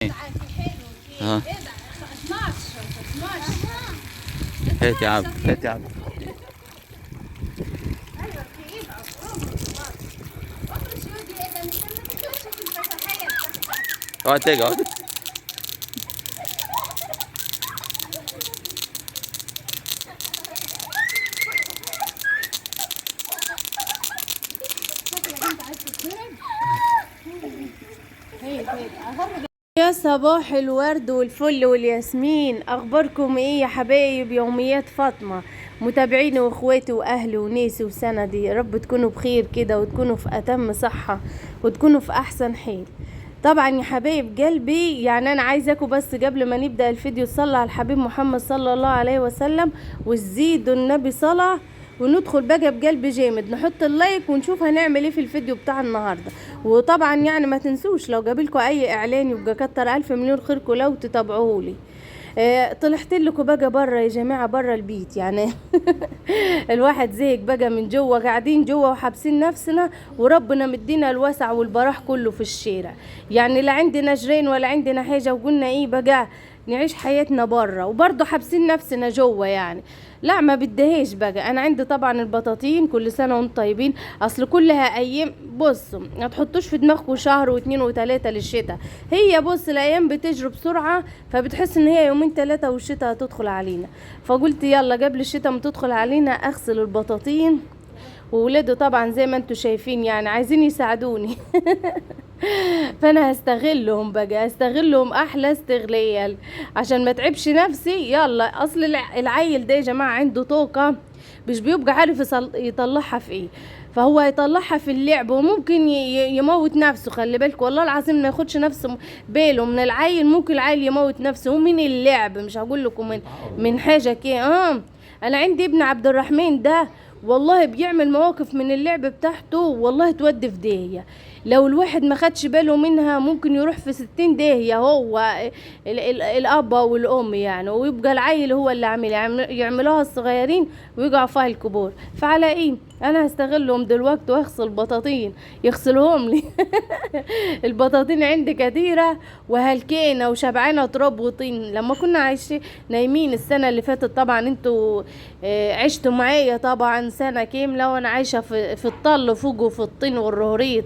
ها هات يا عبد، هات يا عبد. اقعد تقعد. يا صباح الورد والفل والياسمين، اخباركم ايه يا حبايب؟ يوميات فاطمه، متابعيني واخواتي واهلي ونيسي وسندي، يا رب تكونوا بخير كده وتكونوا في اتم صحه وتكونوا في احسن حال. طبعا يا حبايب قلبي، يعني انا عايزاكم بس قبل ما نبدا الفيديو تصلوا على الحبيب محمد صلى الله عليه وسلم وتزيدوا النبي صلاه، وندخل بقى بقلب جامد نحط اللايك ونشوف هنعمل ايه في الفيديو بتاع النهارده. وطبعا يعني ما تنسوش لو جابلكوا اي اعلان يبقى كتر الف مليون خيركم لو تتابعوهولي. طلعت لكم بقى بره يا جماعه، بره البيت يعني. الواحد زهق بقى من جوه، قاعدين جوه وحابسين نفسنا، وربنا مدينا الوسع والبراح كله في الشارع. يعني لا عندنا جرين ولا عندنا حاجه، وقلنا ايه بقى نعيش حياتنا بره وبرضه حابسين نفسنا جوه يعني. لا ما بدهاش بقى. انا عندي طبعا البطاطين، كل سنه وانتم طيبين. اصل كلها ايام، بصوا ما تحطوش في دماغكم شهر واثنين وثلاثه للشتاء. هي بص الايام بتجري بسرعه، فبتحس ان هي يومين ثلاثه والشتاء هتدخل علينا. فقلت يلا قبل الشتاء ما تدخل علينا اغسل البطاطين. وولاده طبعا زي ما انتم شايفين يعني عايزين يساعدوني. فانا هستغلهم بقى، هستغلهم احلى استغلال عشان ما تعبش نفسي. يلا اصل العيل ده يا جماعه عنده طاقه مش بيبقى عارف يطلعها في ايه، فهو هيطلعها في اللعب وممكن يموت نفسه. خلي بالك والله العظيم ما ياخدش نفسه باله من العيل، ممكن العيل يموت نفسه ومن اللعب، مش هقول لكم من حاجه كده. انا عندي ابن عبد الرحمن ده والله بيعمل مواقف من اللعب بتاعته والله تودي في داهية. لو الواحد ما خدش باله منها ممكن يروح في 60 داهية، هو الاب والام يعني، ويبقى العيل هو اللي يعملوها الصغيرين ويقعوا فيها الكبار. فعلى ايه انا هستغلهم دلوقتي واغسل بطاطين يغسلهم لي. البطاطين عندي كتيرة وهلكينة وشبعانة تراب وطين. لما كنا عايشين نايمين السنة اللي فاتت، طبعا انتوا عشتوا معايا طبعا سنة كاملة وانا عايشة في الطل فوق وفي الطين والرهريط.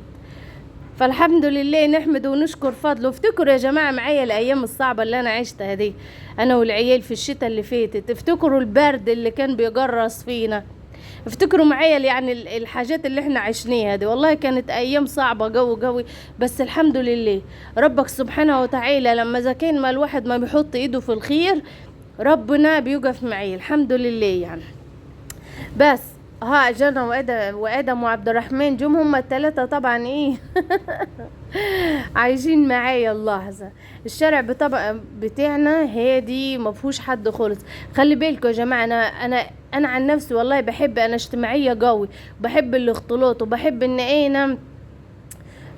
فالحمد لله نحمد ونشكر فضله. افتكروا يا جماعة معايا الايام الصعبة اللي انا عشتها دي انا والعيال في الشتاء اللي فاتت. افتكروا البرد اللي كان بيجرس فينا. افتكروا معايا يعني الحاجات اللي احنا عشناها دي. والله كانت ايام صعبة قوي، بس الحمد لله ربك سبحانه وتعالى لما اذا كان ما الواحد ما بيحط ايده في الخير ربنا بيوقف معي الحمد لله يعني. بس ها جنى وادم وعبد الرحمن جم هما الثلاثه طبعا ايه. عايشين معايا اللحظه. الشارع طبعا بتاعنا هادي ما فيهوش حد خالص. خلي بالكم يا جماعه، انا عن نفسي والله بحب، انا اجتماعيه قوي، بحب الاختلاط وبحب ان انا،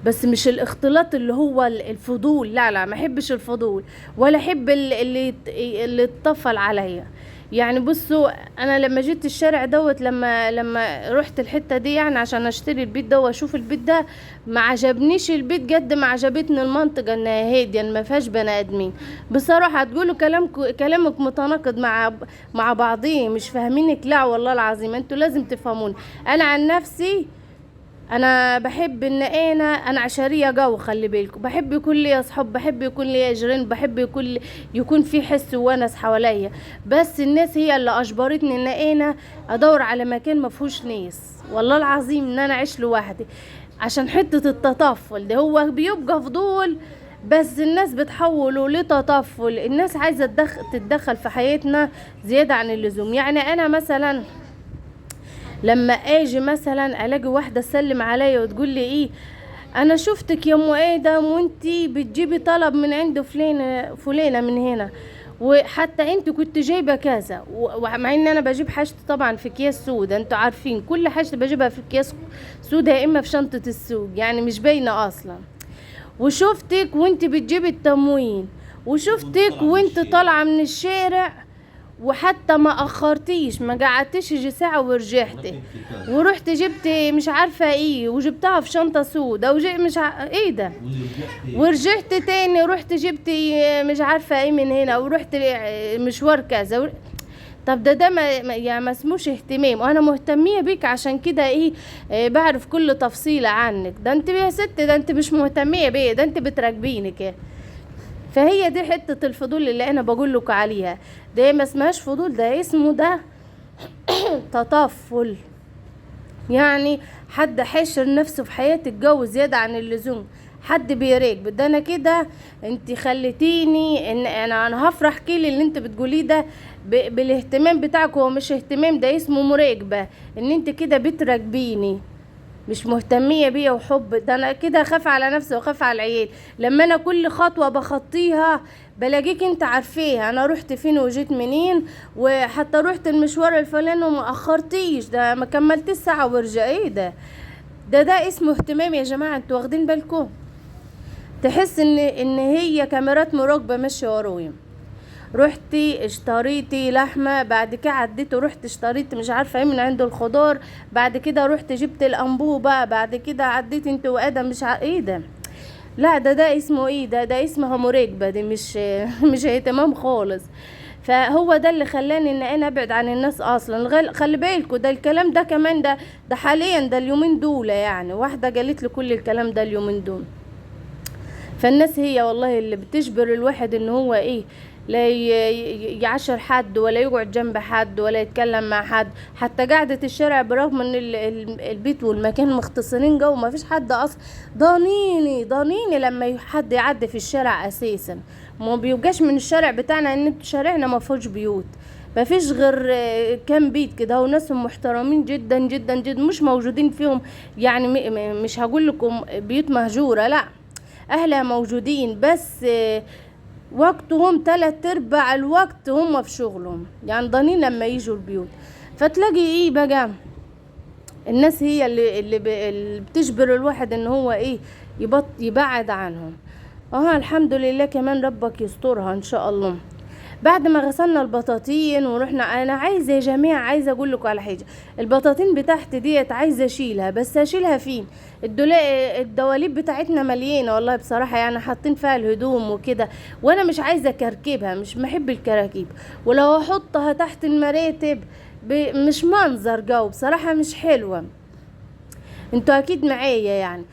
بس مش الاختلاط اللي هو الفضول. لا ما احبش الفضول ولا احب اللي يتطفل عليا. يعني بصوا انا لما جيت الشارع دوت، لما رحت الحته دي يعني عشان اشتري البيت ده واشوف البيت ده، ما عجبنيش البيت قد ما عجبتني المنطقه انها هاديه ما فيهاش بني ادمين. بصراحه هتقولوا كلامك متناقض مع بعضيه، مش فاهمينك. لا والله العظيم انتوا لازم تفهموني. انا عن نفسي انا بحب ان انا عشريه جو. خلي بالكم بحب يكون لي اصحاب، بحب يكون لي جيران، بحب يكون في حس ونس حواليا. بس الناس هي اللي اجبرتني ان انا ادور على مكان ما فيهوش ناس. والله العظيم ان انا اعيش لوحدي عشان حته التطفل ده هو بيبقى فضول، بس الناس بتحوله لتطفل. الناس عايزه تتدخل في حياتنا زياده عن اللزوم. يعني انا مثلا لما اجي مثلا الاقي واحده تسلم عليا وتقول لي ايه، انا شفتك يا ام ادم وانتي بتجيبي طلب من عند فلانه من هنا، وحتى انت كنت جايبه كذا. ومع ان انا بجيب حاجتي طبعا في اكياس سودا، انتوا عارفين كل حاجه بجيبها في اكياس سودا يا اما في شنطه السوق يعني مش باينه اصلا. وشفتك وانت بتجيبي التموين، وشفتك وانت طالعه من الشارع وحتى ما اخرتيش، ما قعدتش يجي ساعة ورجعتي، ورحت جبت مش عارفة ايه وجبتها في شنطة سودا ايه ده، ورجعت تاني رحت جبت مش عارفة ايه من هنا، ورحت مشوار كذا طب ده يعني ما اسموش اهتمام. وانا مهتمية بيك عشان كده ايه، بعرف كل تفصيلة عنك. ده انت يا ست، ده انت مش مهتمية بيه، ده انت بتراكبيني كده. فهي دي حتة الفضول اللي انا بقول لك عليها. ده ما اسمهاش فضول، ده اسمه ده تطفل. يعني حد حاشر نفسه في حياة الجو زيادة عن اللزوم، حد بيراقب. ده انا كده انت خليتيني ان انا هفرح كل اللي انت بتقوليه ده بالاهتمام بتاعك. هو مش اهتمام، ده اسمه مراقبة، ان انت كده بتراقبيني مش مهتمية بيا وحب. ده انا كده اخاف على نفسي واخاف على العيال. لما انا كل خطوة بخطيها بلاقيك انت عارفيها انا رحت فين وجيت منين، وحتى رحت المشوار الفلاني وما اخرتيش، ده ما كملت الساعة ورجع. ايه ده اسمه اهتمام يا جماعة. انتوا واخدين بالكم؟ تحس ان هي كاميرات مراقبة ماشية ورايا. رحتي اشتريتي لحمه، بعد كده عديت ورحت اشتريت مش عارفه ايه من عند الخضار، بعد كده رحت جبت الانبوبه، بعد كده عديت انت وادم مش ايه ده. لا ده اسمه ايه، ده اسمها مراقبه، دي مش مش اهتمام خالص. فهو ده اللي خلاني ان انا ابعد عن الناس اصلا. خلي بالكوا ده الكلام ده كمان ده حاليا، ده اليومين دول، يعني واحده قالت لي كل الكلام ده اليومين دول. فالناس هي والله اللي بتجبر الواحد ان هو ايه، لا يعاشر حد ولا يقعد جنب حد ولا يتكلم مع حد. حتى قاعدة الشارع برغم ان البيت والمكان مختصرين جو ما فيش حد اصلا. ضانيني لما حد يعدي في الشارع اساسا. ما بيبقاش من الشارع بتاعنا، ان شارعنا ما فيهوش بيوت، ما فيش غير كام بيت كده، وناسهم محترمين جدا جدا جدا، مش موجودين فيهم يعني مش هقول لكم بيوت مهجورة، لا اهلها موجودين، بس وقتهم 3/4 الوقت هم في شغلهم، يعني ضانين لما يجوا البيوت. فتلاقي ايه بقى، الناس هي اللي بتجبر الواحد ان هو ايه يبعد عنهم. الحمد لله، كمان ربك يسترها ان شاء الله. بعد ما غسلنا البطاطين ورحنا، انا عايزه يا جماعه، عايزه اقول لكم على حاجه. البطاطين بتاعتي ديت عايزه اشيلها، بس اشيلها فين؟ الدواليب بتاعتنا مليانه والله بصراحه، يعني حاطين فيها الهدوم وكده، وانا مش عايزه اكركبها، مش بحب الكراكيب. ولو احطها تحت المراتب مش منظر جو بصراحه، مش حلوه. انتوا اكيد معايا يعني.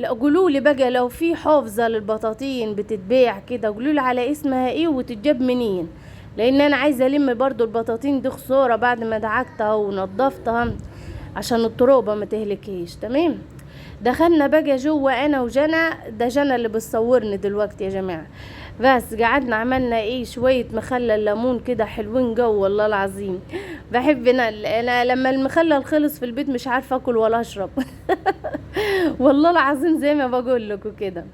قولوا لي بقى لو في حافظه للبطاطين بتتباع كده، قولوا لي على اسمها ايه وتتجاب منين، لان انا عايزه الم برضو البطاطين دي خساره بعد ما دعكتها ونضفتها عشان الترابه ما تهلكيش. تمام. دخلنا بقى جوه انا وجنى، ده جنى اللي بتصورني دلوقتي يا جماعه. بس قعدنا عملنا ايه شويه مخلل ليمون كده حلوين جو والله العظيم. بحب انا لما المخلل خلص في البيت مش عارفه اكل ولا اشرب والله العظيم زي ما بقول لكم كده.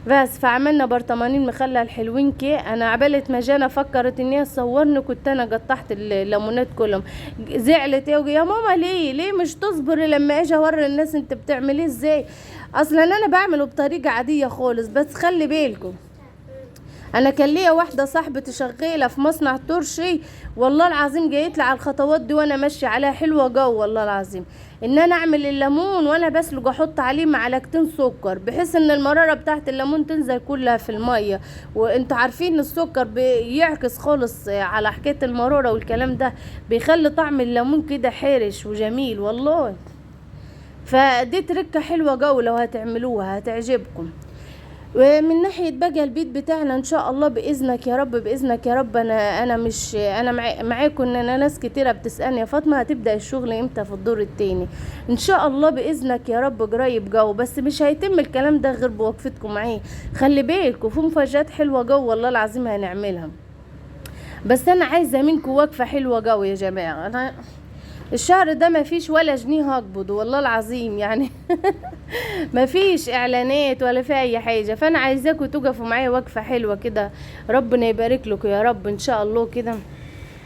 بس فعملنا برطمانين مخلل حلوين كي. انا عبالت ما جانا فكرت ان هي تصورني، كنت انا قطعت الليمونات كلهم. زعلت يا ماما ليه مش تصبري لما اجي اوري الناس انت بتعمليه ازاي؟ اصلا انا بعمله بطريقه عاديه خالص، بس خلي بالكم انا كان ليا واحده صاحبتي شغاله في مصنع ترشي، والله العظيم جايت لي على الخطوات دي وانا ماشيه عليها حلوه جو والله العظيم. ان انا اعمل الليمون وانا بسلق احط عليه معلقتين سكر، بحيث ان المراره بتاعت الليمون تنزل كلها في الميه. وانتوا عارفين ان السكر بيعكس خالص على حكايه المراره والكلام ده، بيخلي طعم الليمون كده حارش وجميل والله. فدي تركه حلوه جو، لو هتعملوها هتعجبكم. ومن ناحية بقى البيت بتاعنا ان شاء الله باذنك يا رب، باذنك يا رب. انا مش انا معاكم، ان انا ناس كتيرة بتسألني يا فاطمة هتبدأ الشغل امتى في الدور التاني. ان شاء الله باذنك يا رب قريب جو، بس مش هيتم الكلام ده غير بوقفتكم معايا. خلي بالكم في مفاجآت حلوة جو والله العظيم هنعملها، بس انا عايزة منكم وقفة حلوة جو يا جماعة. انا الشهر ده ما فيش ولا جنيه هقبض والله العظيم يعني ما فيش اعلانات ولا في اي حاجه. فانا عايزاكم تقفوا معايا وقفه حلوه كده، ربنا يبارك لكم يا رب ان شاء الله كده.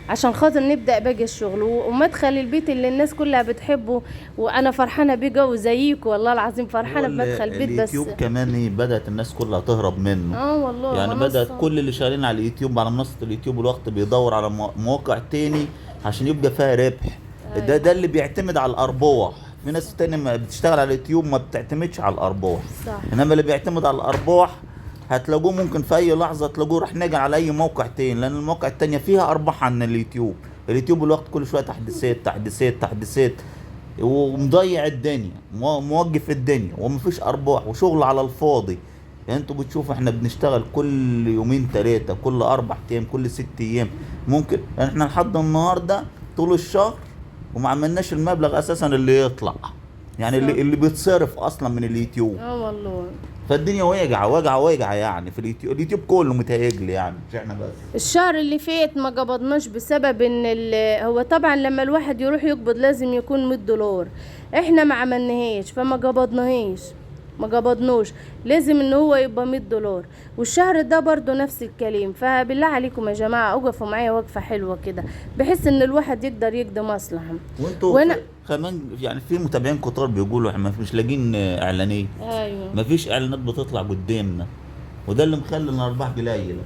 عشان خاطر نبدأ باقي الشغل ومدخل البيت اللي الناس كلها بتحبه. وانا فرحانة بيه جو زيكم والله العظيم، فرحانة بمدخل البيت. بس اليوتيوب كمان بدأت الناس كلها تهرب منه. والله يعني بدأت كل اللي شغالين على اليوتيوب، على منصة اليوتيوب، الوقت بيدور على مواقع تاني عشان يبقى فيها ربح. ده اللي بيعتمد على الأرباح. في ناس تاني ما بتشتغل على اليوتيوب ما بتعتمدش على الأرباح. صح. إنما اللي بيعتمد على الأرباح هتلاقوه ممكن في أي لحظة تلاقوه راح ناجي على أي موقع تاني، لأن المواقع التانية فيها أرباح عن اليوتيوب. اليوتيوب الوقت كل شوية تحديثات تحديثات تحديثات، ومضيع الدنيا، موقف الدنيا، ومفيش أرباح وشغل على الفاضي. يعني انتوا بتشوفوا احنا بنشتغل كل يومين ثلاثة، كل 4 ايام، كل 6 ايام. ممكن احنا لحد النهاردة طول الشهر وما عملناش المبلغ اساسا اللي يطلع، يعني اللي بيتصرف اصلا من اليوتيوب. والله. فالدنيا واجعة يعني في اليوتيوب كله متهيجلي، يعني مش احنا بس. الشهر اللي فات ما قبضناش بسبب ان هو طبعا لما الواحد يروح يقبض لازم يكون $100. احنا ما عملناهاش فما قبضناهاش، ما قبضنوش، لازم ان هو يبقى $100. والشهر ده برضو نفس الكلام. فبالله عليكم يا جماعة اوقفوا معايا وقفة حلوة كده بحيث ان الواحد يقدر يقضي مصلحة. وانتوا كمان يعني في متابعين كتار بيقولوا احنا مش لاقيين اعلانات. ايوه، مفيش اعلانات بتطلع قدامنا، وده اللي مخلي الارباح قليله.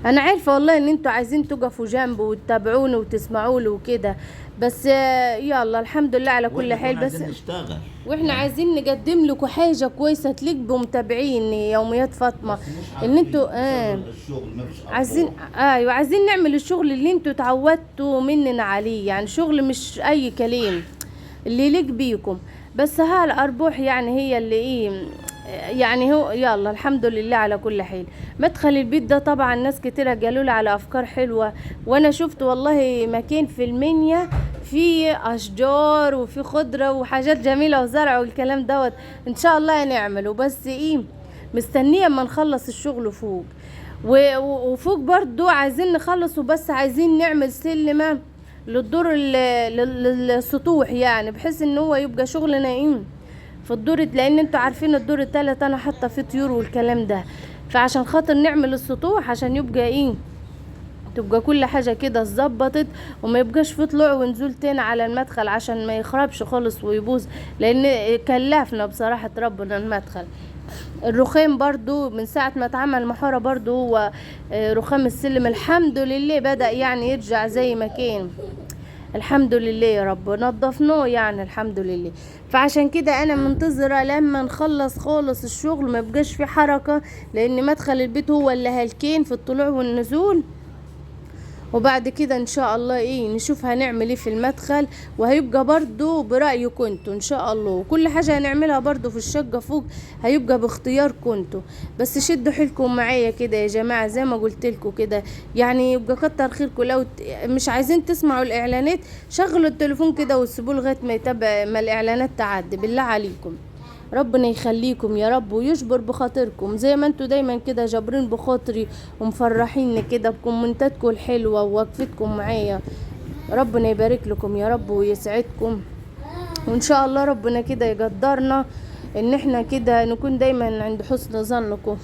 انا عارفه والله ان انتوا عايزين تقفوا جنبه وتتابعوني وتسمعوا له وكده، بس يلا الحمد لله على كل حال. بس نشتغل واحنا عايزين نقدم لكم حاجه كويسه تليق بمتابعين يوميات فاطمه. ان انتوا الشغل مفيش عايزين ايوه عايزين نعمل الشغل اللي انتوا اتعودتوا مننا عليه، يعني شغل مش اي كلام اللي يليق بيكم. بس الارباح يعني هي اللي يعني هو يلا الحمد لله على كل حال. مدخل البيت ده طبعا ناس كتيرة قالوا لي على افكار حلوة، وانا شفت والله مكان في المنيا فيه اشجار وفي خضرة وحاجات جميلة وزرع والكلام دوت، ان شاء الله هنعمله. بس مستنية اما نخلص الشغل فوق. وفوق برضو عايزين نخلص، وبس عايزين نعمل سلمة للدور للسطوح، يعني بحيث ان هو يبقى شغلنا في الدور، لان انتوا عارفين الدور الثالث انا حاطه فيه طيور والكلام ده. فعشان خاطر نعمل السطوح عشان يبقى تبقى كل حاجه كده اتظبطت، وما يبقاش في طلوع ونزول تاني على المدخل عشان ما يخربش خالص ويبوظ، لان كلفنا بصراحه ربنا المدخل. الرخام برضو من ساعة ما اتعمل محارة برضو هو رخام السلم الحمد لله بدأ يعني يرجع زي ما كان، الحمد لله يا رب نظفناه يعني الحمد لله. فعشان كده انا منتظرة لما نخلص خالص الشغل ما يبقاش في حركة، لان مدخل البيت هو اللي هالكين في الطلوع والنزول. وبعد كده ان شاء الله نشوف هنعمل ايه في المدخل، وهيبقى برضو برأيكم انتوا ان شاء الله. وكل حاجة هنعملها برضو في الشقة فوق هيبقى باختياركم انتوا، بس شدوا حيلكم معايا كده يا جماعة زي ما قلت لكم كده. يعني يبقى كتر خيركم. لو مش عايزين تسمعوا الاعلانات شغلوا التليفون كده وسيبوه لغاية ما الاعلانات تعدي بالله عليكم. ربنا يخليكم يا رب ويجبر بخاطركم زي ما انتوا دايما كده جابرين بخاطري ومفرحين كده بكومنتاتكم الحلوة ووقفتكم معايا. ربنا يبارك لكم يا رب ويسعدكم، وان شاء الله ربنا كده يقدرنا ان احنا كده نكون دايما عند حسن ظنكم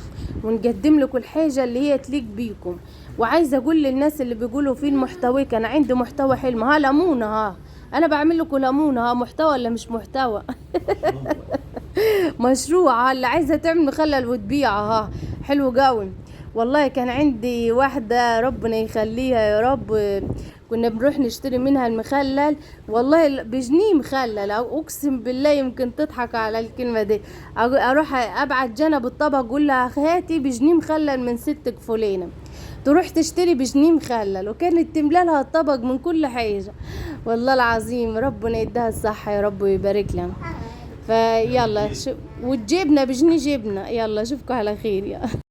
ونقدم لكم الحاجة اللي هي تليق بيكم. وعايزة اقول للناس اللي بيقولوا في المحتوى كان عندي محتوى حلو، لمونة انا بعمل لكم لمونة محتوى ولا مش محتوى مشروع اللي عايزه تعمل مخلل وتبيعها حلو قوي. والله كان عندي واحده ربنا يخليها يا رب، كنا بنروح نشتري منها المخلل والله بجنيه مخلل، او اقسم بالله يمكن تضحك على الكلمه دي. اروح ابعت جنب الطبق اقول لها هاتي بجنيه مخلل من ستك فلانه، تروح تشتري بجنيه مخلل وكانت تملى لها الطبق من كل حاجه. والله العظيم ربنا يديها الصحه يا رب ويبارك لها. فيلا وتجيبنا بجنيه جبنا. يلا اشوفكم على خير.